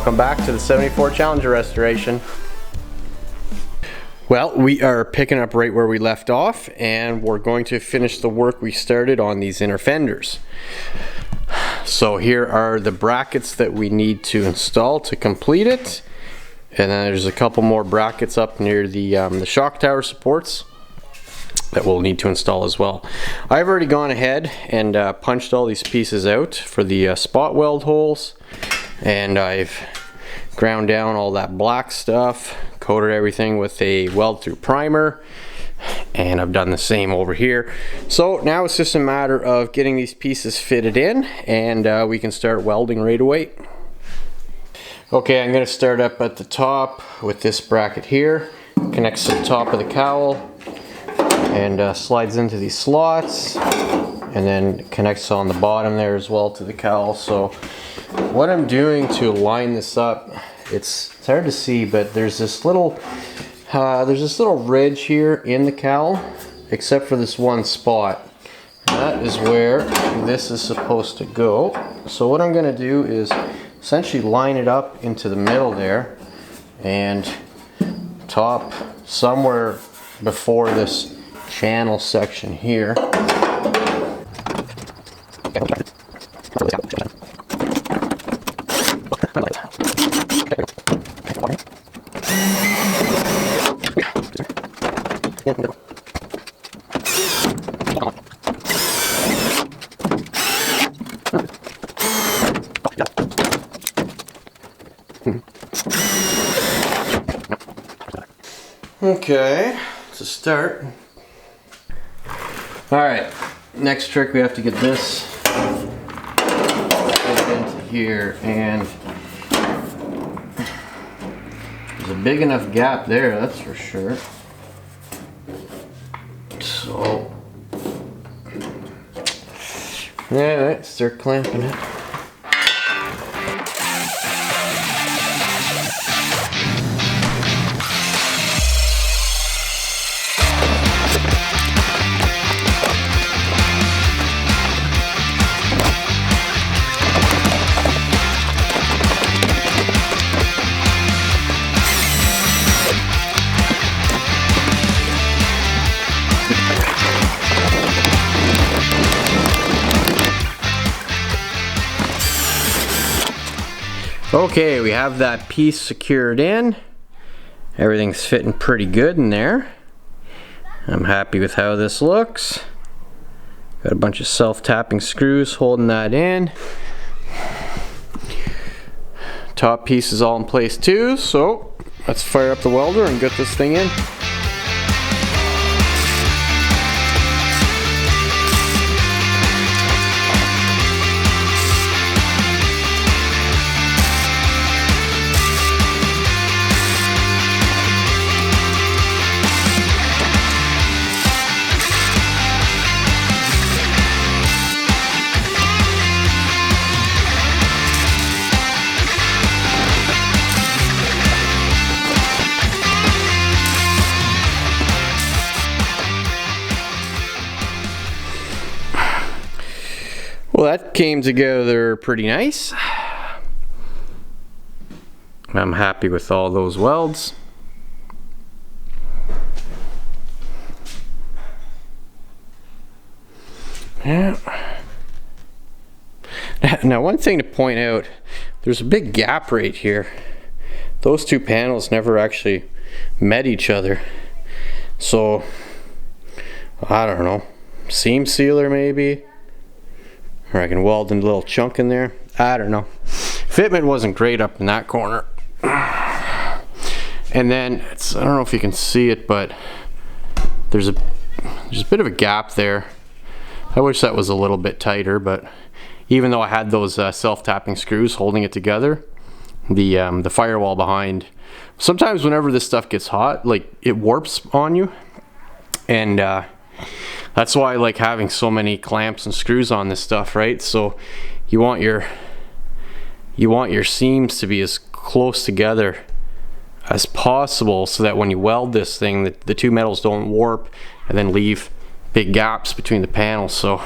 welcome back to the 74 Challenger restoration. Well, we are picking up right where we left off, and we're going to finish the work we started on these inner fenders. So here are the brackets that we need to install to complete it, and then there's a couple more brackets up near the shock tower supports that we'll need to install as well. I've already gone ahead and punched all these pieces out for the spot weld holes, and I've ground down all that black stuff, coated everything with a weld through primer, and I've done the same over here. So now it's just a matter of getting these pieces fitted in, and we can start welding right away. Okay, I'm going to start up at the top with this bracket here. Connects to the top of the cowl and slides into these slots, and then connects on the bottom there as well to the cowl. So what I'm doing to line this up, it's hard to see, but there's this little ridge here in the cowl, except for this one spot. That is where this is supposed to go. So what I'm going to do is essentially line it up into the middle there and top somewhere before this channel section here. Okay, to start. Alright, next trick, we have to get this into here, and there's a big enough gap there, that's for sure. So, alright, start clamping it. Okay, we have that piece secured in. Everything's fitting pretty good in there. I'm happy with how this looks. Got a bunch of self-tapping screws holding that in. Top piece is all in place too, so let's fire up the welder and get this thing in. Well, that came together pretty nice. I'm happy with all those welds. Yeah. Now, one thing to point out, there's a big gap right here. Those two panels never actually met each other. So, I don't know, seam sealer maybe? Or I can weld in a little chunk in there. I don't know. Fitment wasn't great up in that corner. And then, I don't know if you can see it, but there's a bit of a gap there. I wish that was a little bit tighter, but even though I had those self-tapping screws holding it together, the firewall behind, sometimes whenever this stuff gets hot, like, it warps on you, and that's why I like having so many clamps and screws on this stuff, right? So you want your seams to be as close together as possible, so that when you weld this thing, the two metals don't warp and then leave big gaps between the panels. So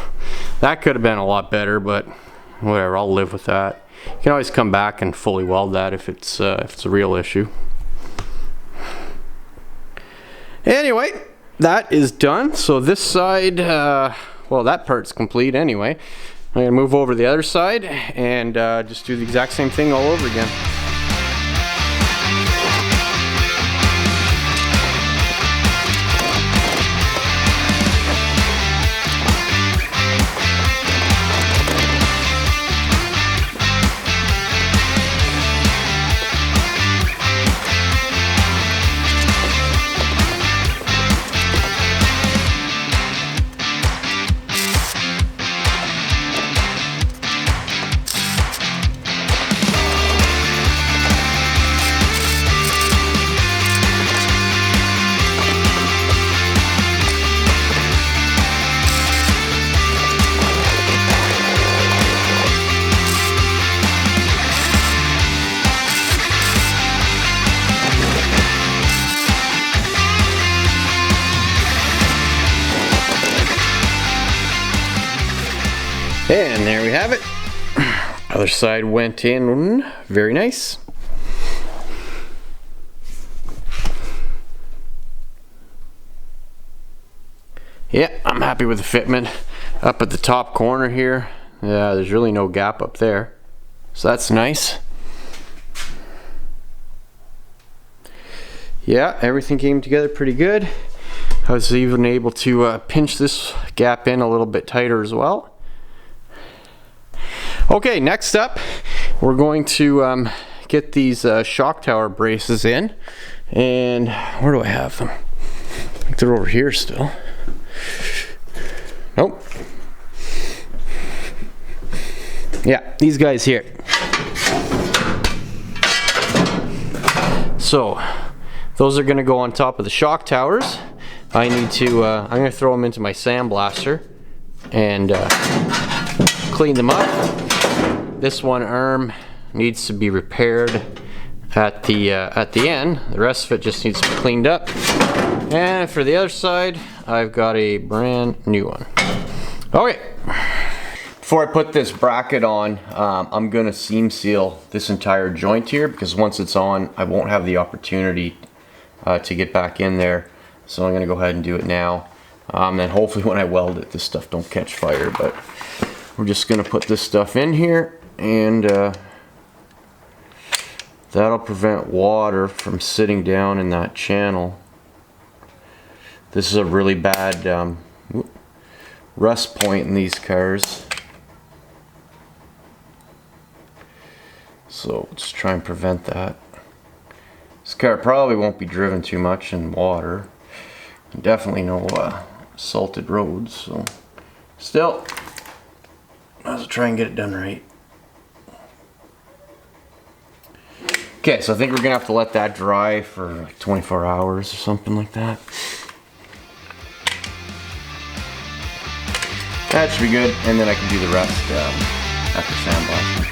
that could have been a lot better, but whatever, I'll live with that. You can always come back and fully weld that if it's a real issue. Anyway, that is done. So this side, well, that part's complete anyway. I'm gonna move over to the other side and just do the exact same thing all over again. And there we have it. Other side went in very nice. Yeah, I'm happy with the fitment. Up at the top corner here, yeah, there's really no gap up there, so that's nice. Yeah, everything came together pretty good. I was even able to pinch this gap in a little bit tighter as well. Okay, next up, we're going to get these shock tower braces in. And where do I have them? I think they're over here still. Nope. Yeah, these guys here. So, those are gonna go on top of the shock towers. I need to, I'm gonna throw them into my sandblaster and clean them up. This one arm needs to be repaired at the end. The rest of it just needs to be cleaned up. And for the other side, I've got a brand new one. Okay. Before I put this bracket on, I'm gonna seam seal this entire joint here, because once it's on, I won't have the opportunity to get back in there. So I'm gonna go ahead and do it now. And hopefully when I weld it, this stuff don't catch fire. But we're just gonna put this stuff in here, and that'll prevent water from sitting down in that channel. This is a really bad rust point in these cars, so let's try and prevent that. This car probably won't be driven too much in water, definitely no salted roads, so still let's try and get it done right. Okay, so I think we're gonna have to let that dry for like 24 hours or something like that. That should be good, and then I can do the rest after sandblasting.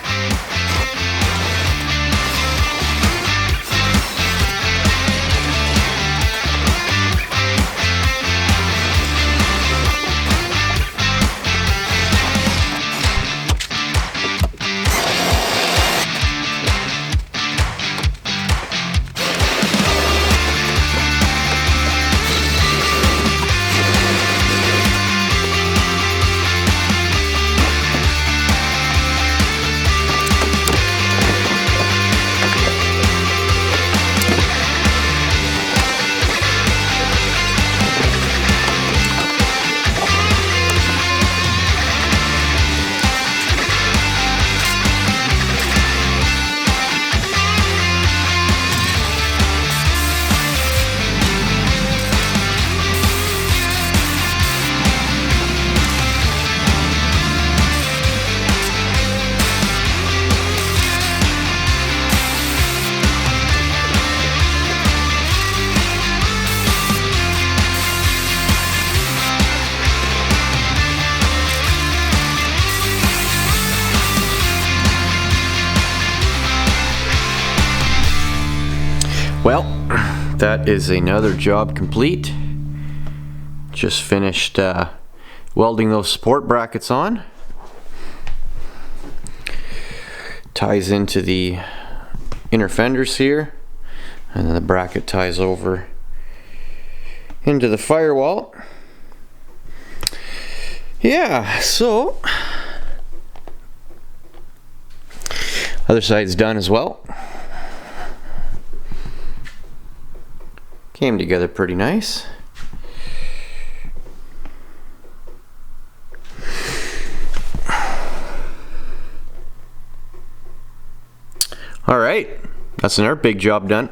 Well, that is another job complete. Just finished welding those support brackets on. ties into the inner fenders here, and then the bracket ties over into the firewall. Yeah, so other side's done as well. Came together pretty nice. All right, that's another big job done.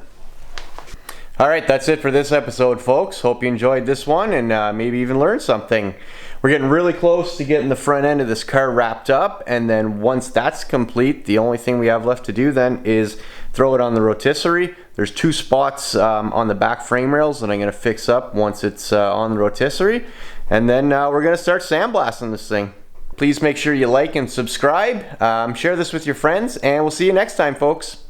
All right, that's it for this episode, folks. Hope you enjoyed this one and maybe even learned something. We're getting really close to getting the front end of this car wrapped up, and then once that's complete, the only thing we have left to do then is throw it on the rotisserie. There's 2 spots on the back frame rails that I'm going to fix up once it's on the rotisserie, and then we're going to start sandblasting this thing. Please make sure you like and subscribe, share this with your friends, and we'll see you next time, folks.